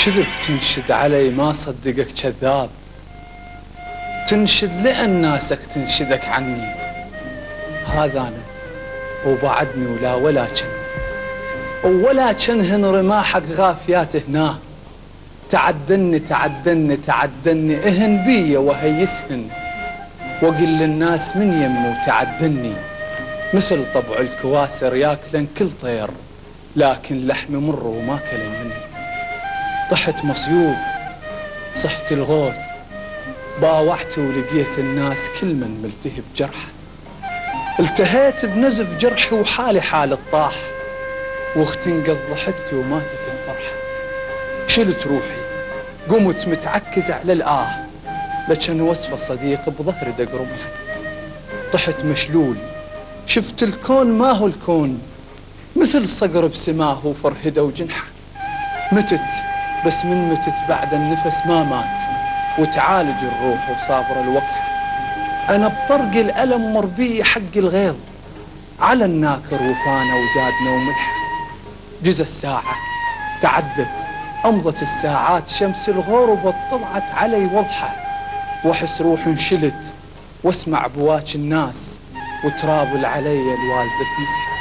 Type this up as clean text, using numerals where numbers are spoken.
كذب تنشد علي ما صدقك كذاب، تنشد لأن ناسك تنشدك عني. هذا أنا وبعدني ولا ولا كنهن رماحك غافيات هنا. تعدني اهن بي وهيسهن، وقل للناس من يمي وتعدني. مثل طبع الكواسر ياكلن كل طير، لكن لحمي مر وما كلن مني. طحت مصيوب صحت الغوث، باوعت ولقيت الناس كل من ملتهب جرحه. التهيت بنزف جرحي وحالي حال الطاح، واختنقض ضحكتي وماتت الفرحة. شلت روحي قمت متعكز على الآه، لكن وصفة صديق بظهري دق رمحه. طحت مشلول شفت الكون ما هو الكون، مثل صقر بسماه وفرهده وجنحه. متت بس من متت بعد النفس ما مات، وتعالج الروح وصابر الوقحة. أنا بطرق الألم مربي حق الغيظ، على الناكر وفانا وزادنا وملحه. جزى الساعة تعدت أمضت الساعات، شمس الغروب طلعت علي وضحة. وأحس روح انشلت واسمع بواج الناس، وترابل علي الوالدة تمسحه.